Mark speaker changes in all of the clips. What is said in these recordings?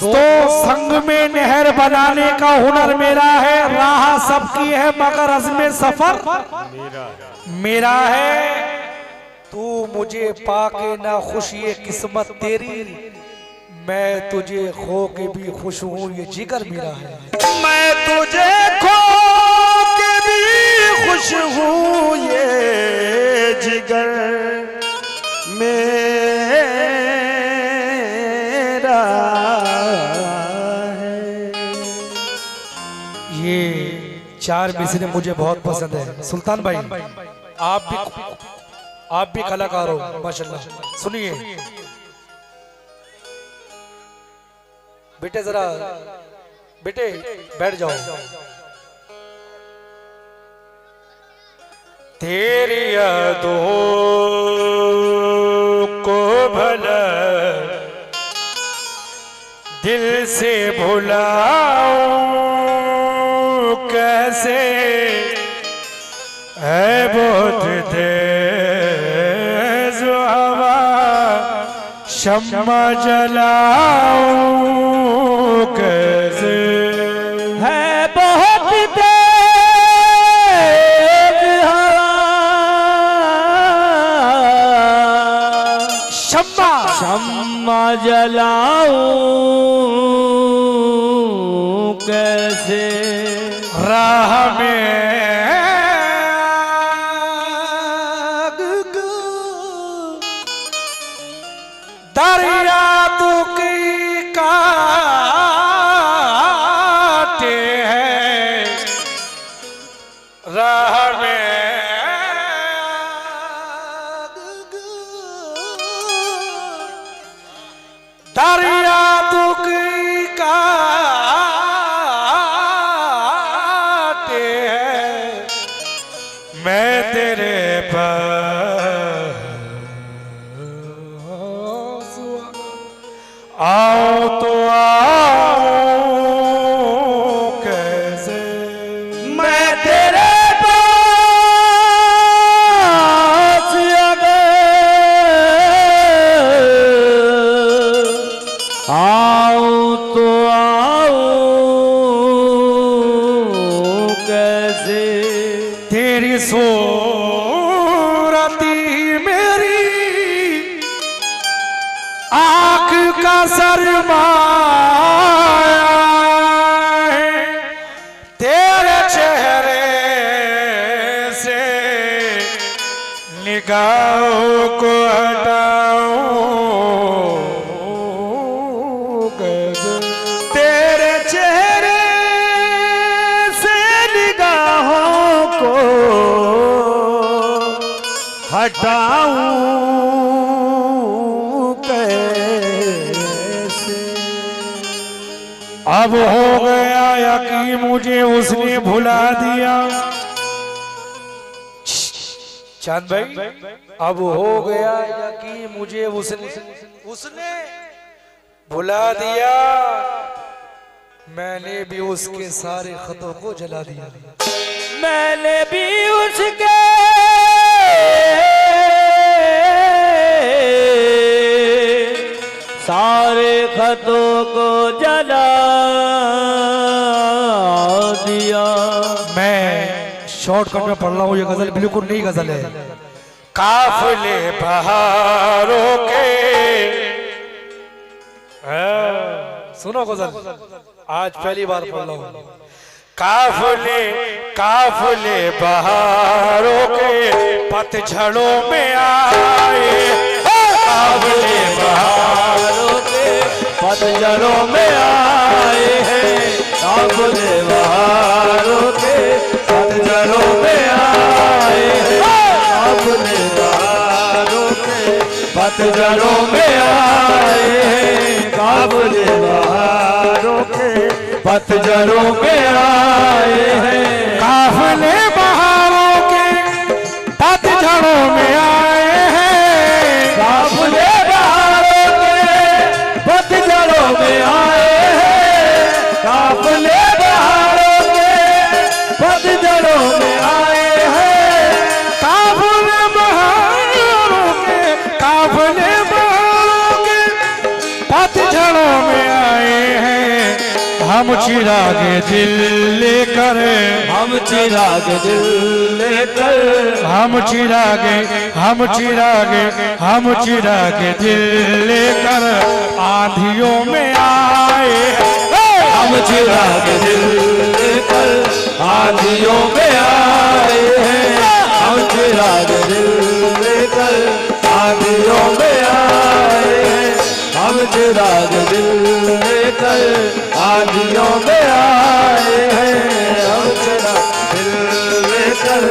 Speaker 1: दोस्तों, संग में नहर बनाने का हुनर मेरा है, राह सबकी है मगर अज़्मे सफर मेरा है। तू मुझे पाके ना खुश ये किस्मत तेरी, मैं तुझे खो के भी खुश हूँ ये जिगर मेरा है।
Speaker 2: मैं तुझे खो के भी खुश हूँ ये जिगर मेरा है।
Speaker 1: ये चार मिसरे मुझे बहुत पसंद है। सुल्तान भाई, आप भी कलाकार हो माशाल्लाह। सुनिए बेटे, जरा बेटे बैठ जाओ।
Speaker 2: तेरी यादों को भला दिल से भुलाऊं कैसे, है बहुत तेज हवा शम्मा जलाऊं कैसे,
Speaker 3: है बहुत तेज हवा शम्मा जलाऊं कैसे,
Speaker 2: राह में
Speaker 1: दरिया तू की काटे हैं,
Speaker 2: राह में
Speaker 1: दरिया तू की काटे हैं,
Speaker 2: मैं तेरे पास आओ तो आओ कैसे,
Speaker 3: मैं तेरे पास अगर आऊं तो आऊं कैसे,
Speaker 1: तेरी सूरती मेरी आँख का सरमाया है, तेरे चेहरे से
Speaker 2: निगाहों को हटाऊं कैसे,
Speaker 3: तेरे चेहरे से निगाहों को हटाऊं कैसे,
Speaker 1: अब हो गया यकीन मुझे उसने भुला दिया। चांद भाई, अब हो गया यकीन मुझे उसने भुला दिया, मैंने भी उसके सारे खतों को जला दिया।
Speaker 3: मैंने भी उसके सारे खतों को जला दिया।
Speaker 1: मैं शॉर्टकट में पढ़ रहा हूँ, ये गजल बिल्कुल नई गजल है।
Speaker 2: काफिले बहारों के,
Speaker 1: सुनो गजल, आज पहली बार पढ़ रहा हूँ।
Speaker 2: काफिले काफिले बहारों के पतझड़ों में आए, काफिले बहारों के
Speaker 3: पतझड़ों में आए हैं, काफिले बहारों के पतझड़ों में आए हैं, काफिले बहारों के पतझड़ों में आए हैं, काफिले बहारों के पतझड़ों में आए हैं,
Speaker 1: काफिले बहारों के पतझड़ों में आए हैं,
Speaker 3: काफिले बहारों के पतझड़ों में आए हैं, काफिले बहारों के पतझड़ों में आए हैं,
Speaker 1: काफिले बहारों के पतझड़ों में आए हैं।
Speaker 2: हम चिरागे दिल लेकर,
Speaker 3: हम चिराग दिल लेकर,
Speaker 2: हम चिरागे दिल लेकर आंधियों में आए।
Speaker 3: हम चिराग दिल लेकर आंधियों में आए हैं। हम चिराग दिल लेकर आंधियों में आए हैं। हम चिराग दिल लेकर आंधियों में आए हैं। हम चिराग दिल लेकर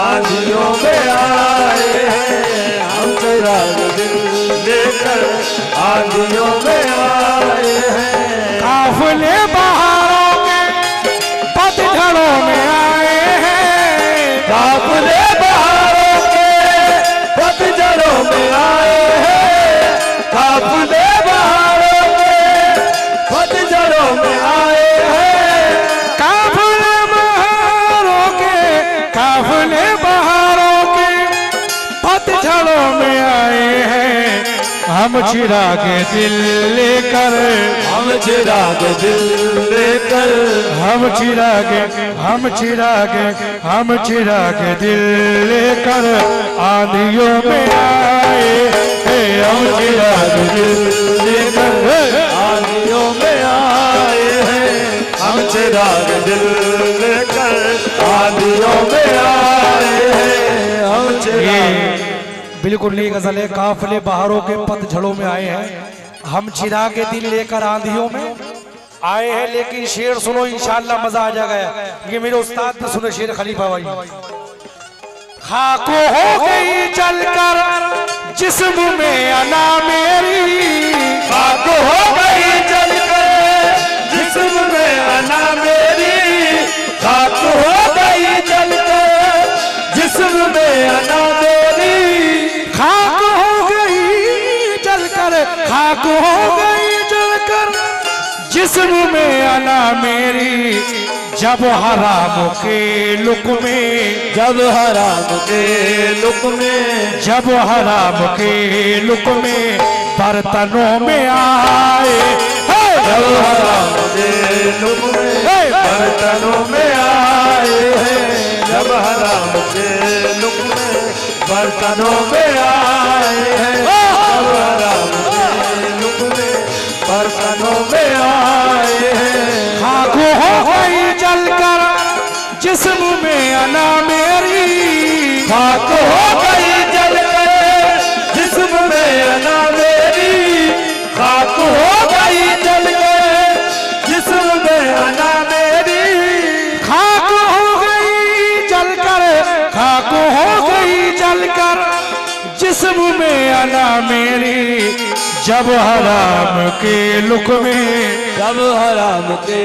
Speaker 3: आंधियों में आए हैं। हम चिराग दिल लेकर आंधियों में आए हैं।
Speaker 2: काफिले बहारों के पतझड़ों में आए हैं।
Speaker 3: काफिले बहारों के पतझड़ों में आए हैं। काफिले बहारों के पतझड़ों में आए हैं।
Speaker 2: काफिले बहारों के पतझड़ों में आए हैं। हम चिरागे दिल लेकर,
Speaker 3: हम चिराग दिल लेकर,
Speaker 2: हम चिरागे दिल लेकर आंधियों में आए हैं। हम चिरागे दिल लेकर
Speaker 3: आंधियों में आए हैं। हम चिराग दिल लेकर आंधियों में आए हैं। हम चिराग
Speaker 1: बिल्कुल नई गजल है। काफिले बहारों के पतझड़ों में आए हैं। हम चिराग के दिल लेकर आंधियों में आए हैं। लेकिन शेर सुनो, इंशाअल्लाह मजा आ जाएगा। ये मेरे उस्ताद ने सुने शेर खलीफा भाई। खाक हो गई जलकर जिस्म में अना मेरी,
Speaker 3: खाक हो गई जलकर जिस्म में अना मेरी। खाक हो गई जलकर जिस्म में अना मेरी।
Speaker 1: खाक हो गई जलकर, खाक हो गई जलकर जिस्म में अना मेरी। जब हराम के लुक में,
Speaker 3: जब हराम के लुक में,
Speaker 1: जब हराम के लुक में बर्तनों में आए।
Speaker 3: जब हराम के लुक में बर्तनों में आए हैं। जब हराम के लुक में बर्तनों में आए हैं। जब हराम के लुक में बर्तनों में आए हैं।
Speaker 1: खाक हो गई जलकर जिस्म में अना मेरी।
Speaker 3: खाक हो गई जलकर जिस्म में अना मेरी। खाक हो गई जलकर जिस्म में अना मेरी।
Speaker 1: खाक हो गई जलकर, खाक हो गई जलकर जिस्म में अना मेरी। जब हराम के लुक में,
Speaker 3: जब हराम के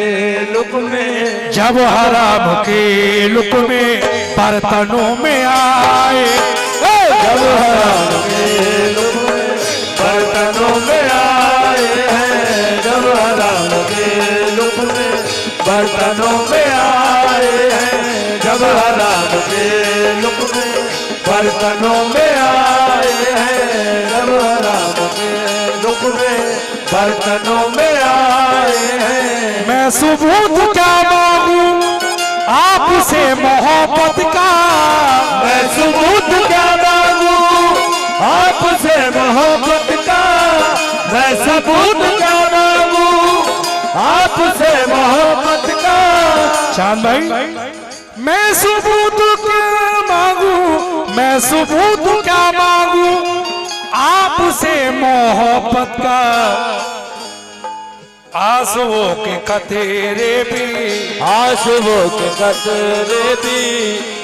Speaker 3: लुक में,
Speaker 1: जब हराम के लुक में बर्तनों में आए।
Speaker 3: जब हराम के लुक में बर्तनों में आए हैं। जब हराम के लुक में बर्तनों में आए हैं। जब हराम के लुक में बर्तनों में आए हैं। जब हराम के लुक में बर्तनों में आए हैं।
Speaker 1: मैं सबूत क्या मांगू आपसे मोहब्बत का।
Speaker 3: मैं सबूत क्या मांगू आपसे मोहब्बत का। मैं सबूत क्या मांगू आपसे मोहब्बत का।
Speaker 1: चांद भाई, मैं सबूत क्या मांगू, मैं सबूत क्या मांगू आपसे मोहब्बत का। आंसुओं के कतरे भी,
Speaker 3: आंसुओं के कतरे भी,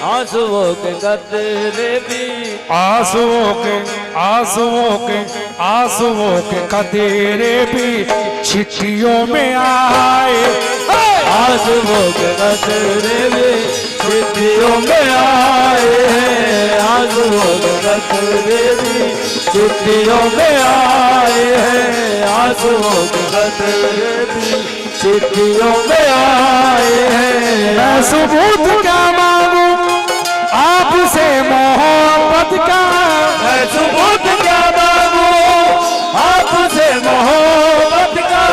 Speaker 3: आंसुओं के कतरे भी,
Speaker 1: आंसुओं के, आंसुओं के, आंसुओं के कतरे भी चिट्ठियों में आए।
Speaker 3: आंसुओं के कतरे भी चिट्ठियों में आए हैं। आंसुओं के कतरे भी चिट्ठियों में आए हैं। आंसुओं के कतरे भी चिट्ठियों में आए हैं।
Speaker 1: मैं सबूत क्या मांगू आपसे मोहब्बत का।
Speaker 3: मैं सबूत क्या मांगू आपसे मोहब्बत का।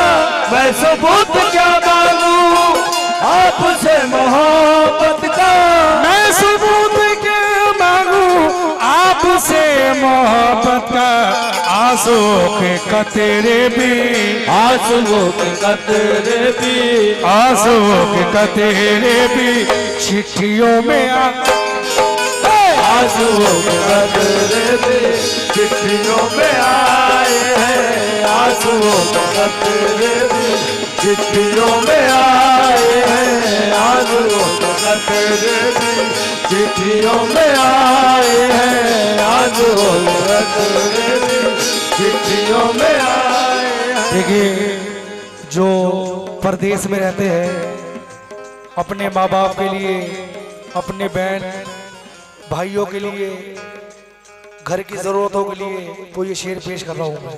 Speaker 3: मैं मैं सबूत क्या मांगू आपसे मोहब्बत का,
Speaker 1: मैं सबूत क्या मांगू आपसे मोहब्बत का, आंसुओं के कतरे भी,
Speaker 3: आंसुओं के कतरे भी,
Speaker 1: आंसुओं के कतरे भी चिट्ठियों में
Speaker 3: आंसुओं के कतरे भी चिट्ठियों में आए हैं, आंसुओं के कतरे भी चिट्ठियों में आए हैं, आंसुओं के कतरे भी चिट्ठियों में आए हैं, आंसुओं के कतरे भी चिट्ठियों में आए हैं।
Speaker 1: देखिए, जो परदेश में रहते हैं, अपने माँ बाप के लिए, अपने बहन भाइयों के लिए, घर की जरूरतों के लिए, तो ये शेर पेश कर रहा हूं मैं।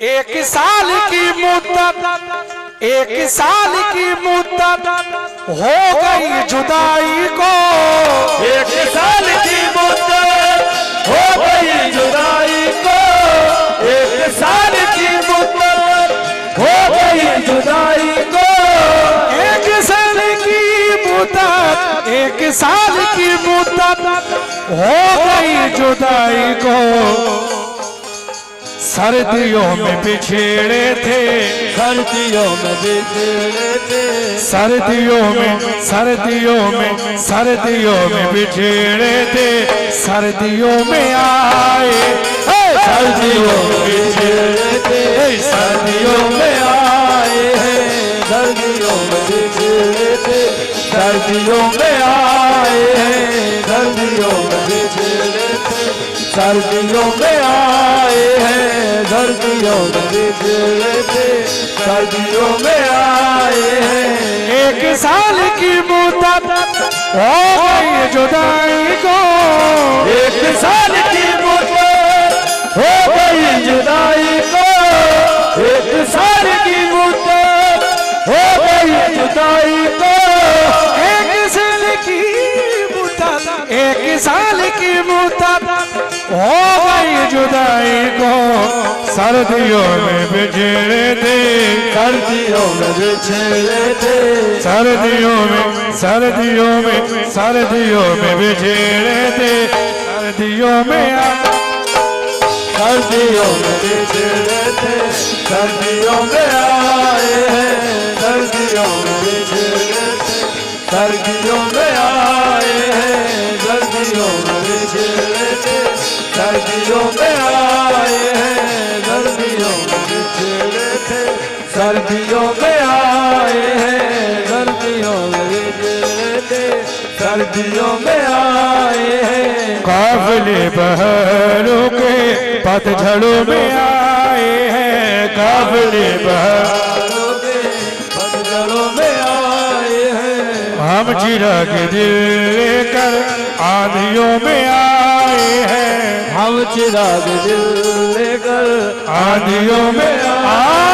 Speaker 1: एक साल की मुद्दत, एक साल की मुद्दत हो गई जुदाई को,
Speaker 3: एक साल की मुद्दत हो गई जुदाई को, एक साल की मुद्दत हो गई जुदाई को,
Speaker 1: एक साल की मुद्दत, एक साल की मुद्दत हो गई जुदाई को, सर्दियों में बिछेड़े थे,
Speaker 3: सर्दियों में बिछड़े थे,
Speaker 1: सर्दियों में, सर्दियों में, सर्दियों में बिछेड़े थे, सर्दियों में आए,
Speaker 3: सर्दियों में बिछड़े थे, सर्दियों में आए हैं, सर्दियों में बिछड़े थे, सर्दियों में आए हैं, सर्दियों में बिछड़े थे, सर्दियों में आए हैं, सर्दियों में बिछड़े थे, सर्दियों में आए हैं।
Speaker 1: एक साल की मुद्दत हो गई जुदाई को,
Speaker 3: एक साल की मुद्दत हो गई जुदाई को, एक साल की मुद्दत हो गई जुदाई को,
Speaker 1: एक साल की मुद्दत, एक साल की मुद्दत हो गई जुदाई को, सर्दियों में बिछड़े थे,
Speaker 3: सर्दियों में बिछड़े थे,
Speaker 1: सर्दियों में, सर्दियों में, सर्दियों में बिछड़े थे, सर्दियों में
Speaker 3: सर्दियों में बिछड़े थे, सर्दियों में आए हैं, सर्दियों में बिछड़े थे, सर्दियों में आए हैं, सर्दियों में बिछड़े थे, सर्दियों में आए हैं, सर्दियों में बिछड़े थे, सर्दियों में आए हैं, सर्दियों में बिछड़े थे, सर्दियों में आए हैं।
Speaker 1: काफिले बहारों के पतझड़ों में आए हैं, काफिले बहारों
Speaker 3: के पतझड़ों में आए हैं,
Speaker 1: हम चिराग दिल लेकर आंधियों में आए हैं,
Speaker 3: हम चिराग दिल लेकर
Speaker 1: आंधियों में आए